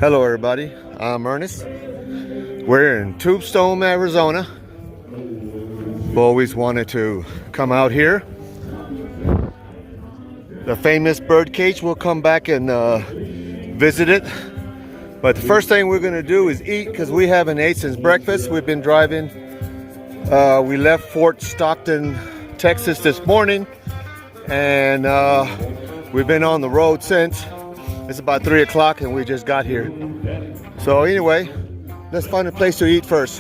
Hello everybody, I'm Ernest. We're in Tombstone, Arizona. Always wanted to come out here. The famous bird cage, we'll come back and visit it. But the first thing we're gonna do is eat, because we haven't ate since breakfast. We've been driving. We left Fort Stockton, Texas this morning, and we've been on the road since. It's about 3 o'clock and we just got here. So anyway, let's find a place to eat first.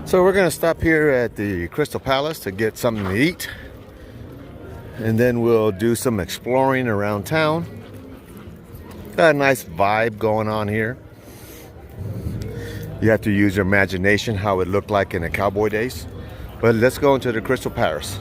So we're gonna stop here at the Crystal Palace to get something to eat. And then we'll do some exploring around town. Got a nice vibe going on here. You have to use your imagination how it looked like in the cowboy days. But let's go into the Crystal Palace.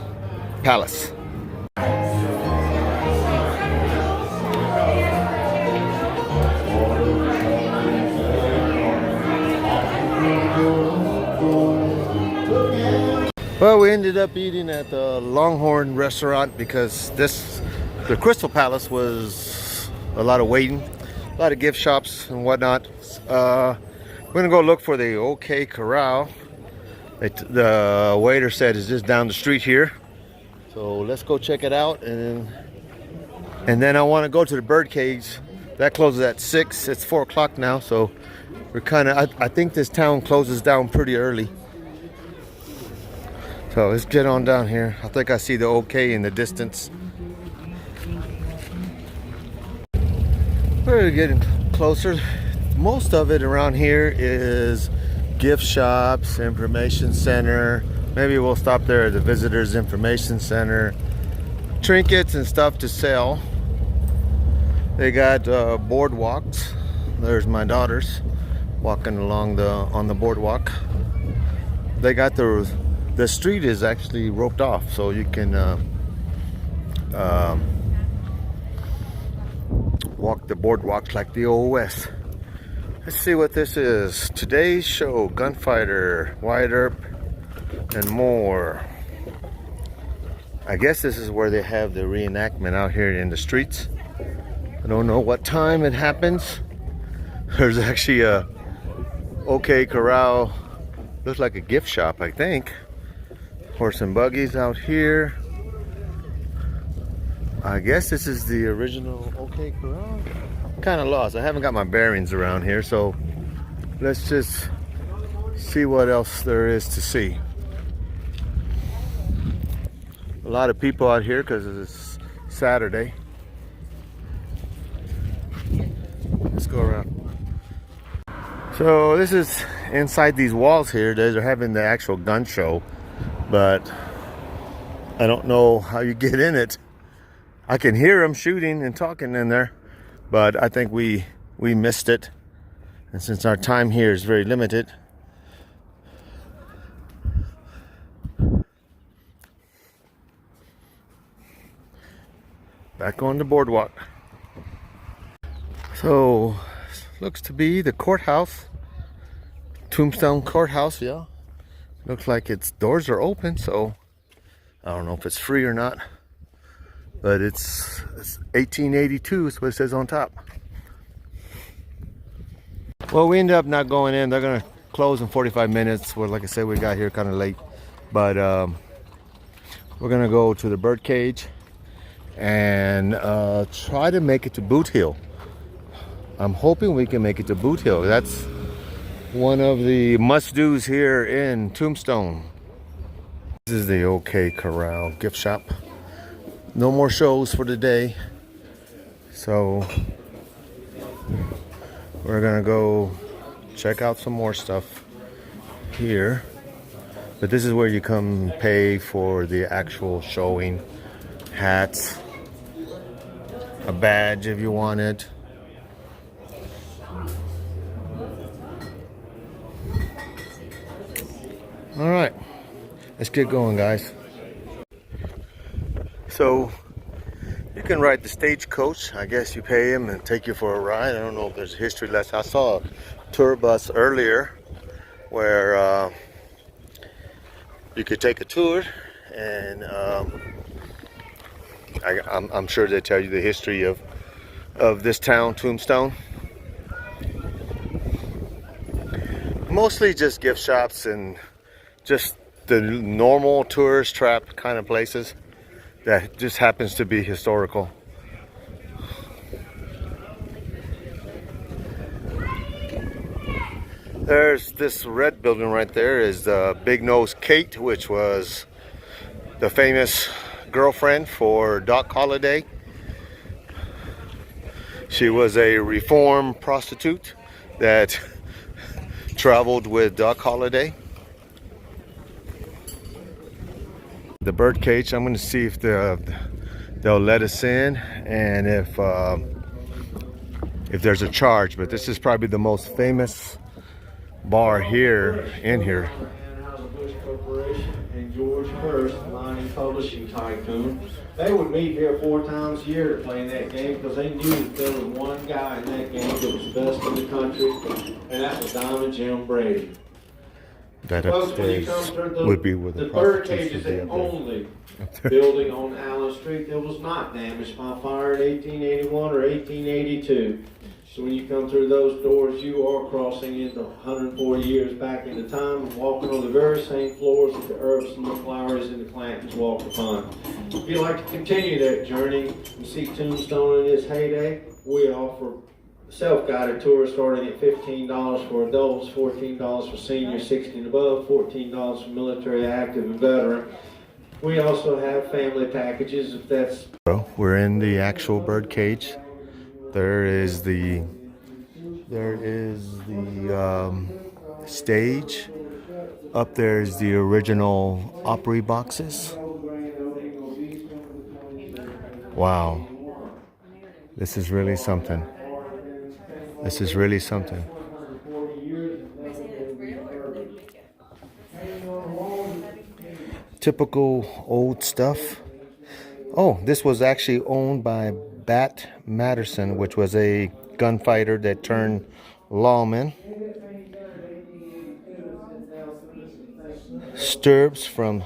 Well, we ended up eating at the Longhorn restaurant because the Crystal Palace was a lot of waiting, a lot of gift shops and whatnot. We're gonna go look for the OK Corral. The waiter said it's just down the street here. So let's go check it out, and then I want to go to the bird cage. That closes at 6. It's 4 o'clock now, so we're kind of, I think this town closes down pretty early. So let's get on down here. I think I see the OK in the distance. We're getting closer. Most of it around here is gift shops, information center. Maybe we'll stop there at the visitors information center. Trinkets and stuff to sell. They got boardwalks. There's my daughters walking along on the boardwalk. They got the street is actually roped off, so you can walk the boardwalks like the old West. Let's see what this is. Today's show, Gunfighter, Wyatt Earp, and more. I guess this is where they have the reenactment out here in the streets. I don't know what time it happens. There's actually a OK Corral. Looks like a gift shop, I think. Horse and buggies out here. I guess this is the original OK Corral. I'm kind of lost. I haven't got my bearings around here, so let's just see what else there is to see. A lot of people out here because it's Saturday. Let's go around. So this is inside these walls here. They're having the actual gun show, but I don't know how you get in it. I can hear them shooting and talking in there, but I think we missed it. And since our time here is very limited, back on the boardwalk. So looks to be the courthouse, Tombstone Courthouse. Yeah, looks like its doors are open, so I don't know if it's free or not, but it's 1882 is what it says on top. Well, we ended up not going in. They're gonna close in 45 minutes. Well, like I said, we got here kind of late, but we're gonna go to the bird cage and try to make it to Boothill. I'm hoping we can make it to Boothill. That's one of the must-dos here in Tombstone. This is the OK Corral gift shop. No more shows for today, so we're gonna go check out some more stuff here. But this is where you come pay for the actual showing. Hats, a badge if you want it. All right, let's get going, guys. So you can ride the stagecoach. I guess you pay him and take you for a ride. I don't know if there's a history lesson. I saw a tour bus earlier where you could take a tour, and I'm sure they tell you the history of this town, Tombstone. mostly just gift shops and just the normal tourist trap kind of places that just happens to be historical. There's this red building right there is the Big Nose Kate, which was the famous girlfriend for Doc Holliday. She was a reformed prostitute that traveled with Doc Holliday. The bird cage, I'm going to see if they'll let us in and if there's a charge, but this is probably the most famous bar here in here. And George Hurst, mining publishing tycoon, they would meet here 4 times a year to play in that game because they knew that there was one guy in that game that was the best in the country, and that was Diamond Jim Brady. That Folks, would be where the bird cage is the only building on Allen Street that was not damaged by fire in 1881 or 1882. So when you come through those doors, you are crossing into 140 years back into time and walking on the very same floors that the herbs and the flowers and the Clantons walked upon. If you'd like to continue that journey and see Tombstone in its heyday, we offer self-guided tours starting at $15 for adults, $14 for seniors 60 and above, $14 for military active and veteran. We also have family packages if that's... So we're in the actual bird cage. There is the stage. Up there is the original Opry boxes. Wow. This is really something. This is really something. Typical old stuff. Oh, this was actually owned by Bat Matterson, which was a gunfighter that turned lawman. Stirrups from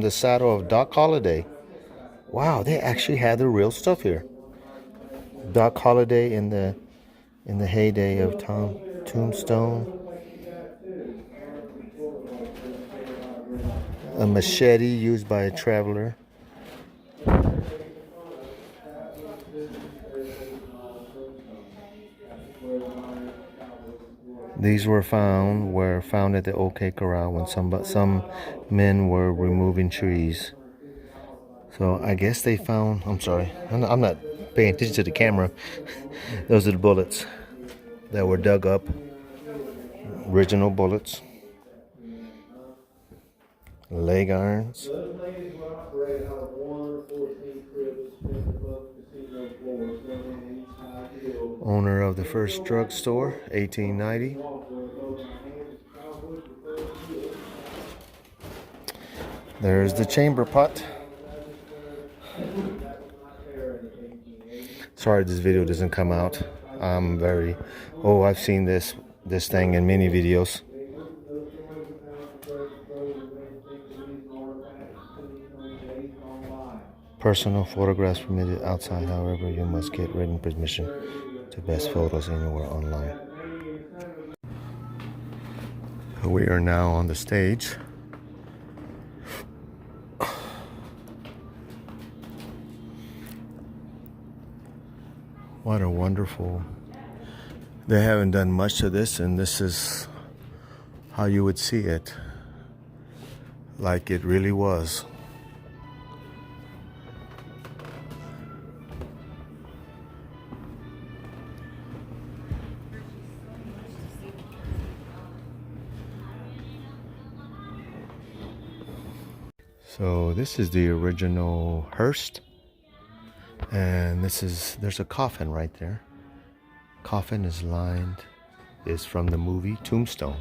the saddle of Doc Holliday. Wow, they actually had the real stuff here. Doc Holliday in the heyday of Tombstone. A machete used by a traveler. These were found at the OK Corral when some men were removing trees. So I guess they found, I'm sorry, I'm not paying attention to the camera. Those are the bullets that were dug up. Original bullets. Leg irons. Owner of the first drugstore, 1890. There's the chamber pot. Sorry this video doesn't come out. I've seen this thing in many videos. Personal photographs permitted outside, however, you must get written permission to best photos anywhere online. We are now on the stage. What a wonderful... They haven't done much to this, and this is how you would see it. Like it really was. So this is the original Hearst, and there's a coffin right there. Coffin is from the movie Tombstone.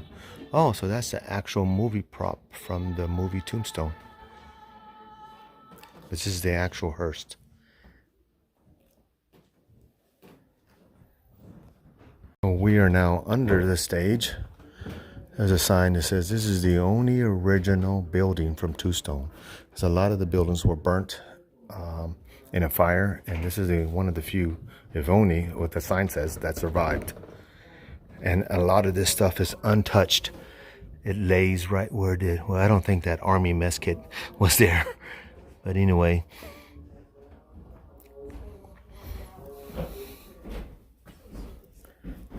Oh, so that's the actual movie prop from the movie Tombstone. This is the actual Hearst. We are now under the stage. There's a sign that says this is the only original building from Tombstone. Because a lot of the buildings were burnt in a fire, and this is one of the few, if only, what the sign says, that survived. And a lot of this stuff is untouched. It lays right where it did. Well, I don't think that army mess kit was there. But anyway.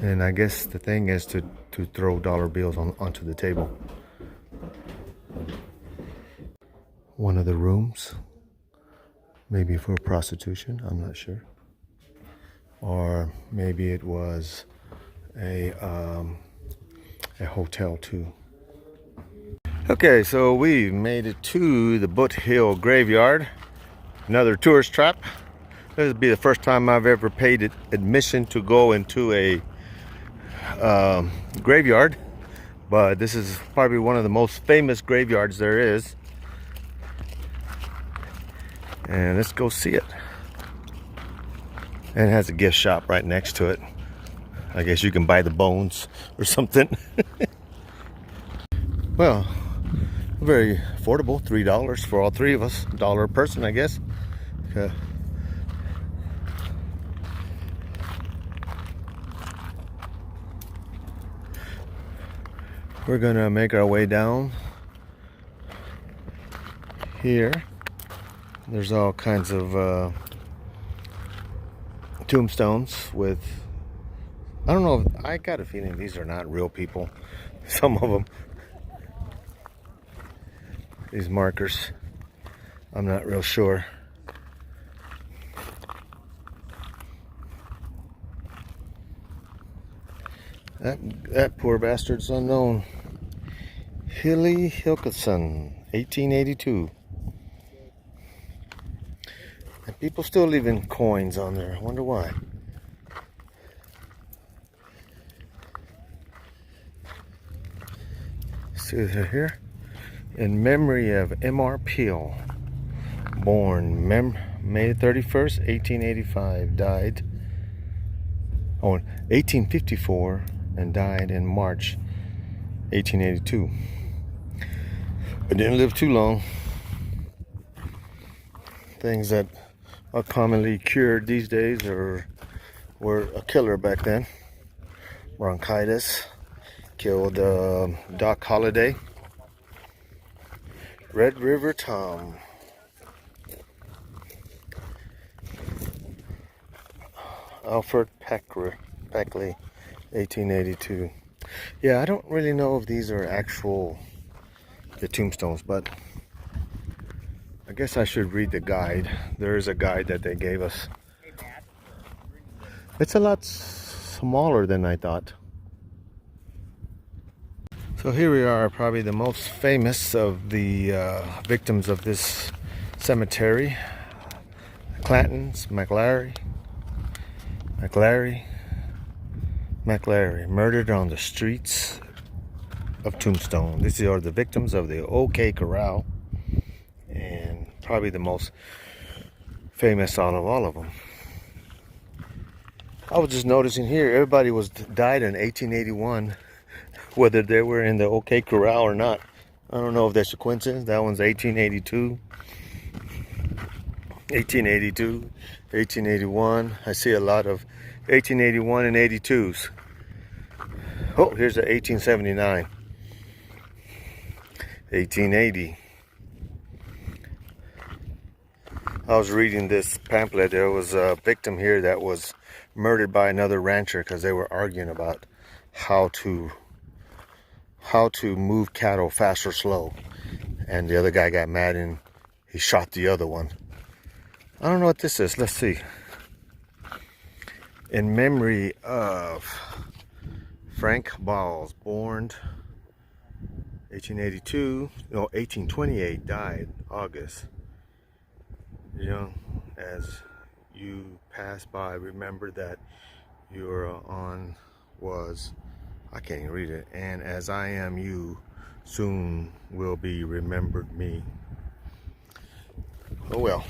And I guess the thing is to throw dollar bills onto the table. One of the rooms. Maybe for prostitution, I'm not sure. Or maybe it was a hotel too. Okay, so we made it to the Boothill graveyard. Another tourist trap. This will be the first time I've ever paid admission to go into a graveyard. But this is probably one of the most famous graveyards there is. And let's go see it. And it has a gift shop right next to it. I guess you can buy the bones or something. Well, very affordable, $3 for all three of us. $1 a person, I guess. We're gonna make our way down here. There's all kinds of tombstones with, I don't know, I got a feeling these are not real people. Some of them. These markers, I'm not real sure. That poor bastard's unknown. Hilly Hilkerson, 1882. And people still leaving coins on there. I wonder why. See they're here. In memory of M.R. Peel, born May 31st, 1885, died on 1854 and died in March 1882. But didn't live too long. Things that are commonly cured these days were a killer back then. Bronchitis killed Doc Holliday. Red River Tom. Alfred Peckley, 1882. Yeah, I don't really know if these are actual the tombstones, but I guess I should read the guide. There is a guide that they gave us. It's a lot smaller than I thought. So here we are, probably the most famous of the victims of this cemetery. Clantons, McLary, murdered on the streets of Tombstone. These are the victims of the OK Corral, and probably the most famous out of all of them. I was just noticing here, everybody died in 1881. Whether they were in the OK Corral or not. I don't know if that's a coincidence. That one's 1882. 1881. I see a lot of 1881 and 82s. Oh, here's a 1879. 1880. I was reading this pamphlet. There was a victim here that was murdered by another rancher because they were arguing about how to move cattle fast or slow, and the other guy got mad and he shot the other one. I don't know what this is. Let's see. In memory of Frank Balls, born 1828, died August. Young, as you pass by, remember that you're on was, I can't even read it. And as I am you, soon will be remembered me. Oh well.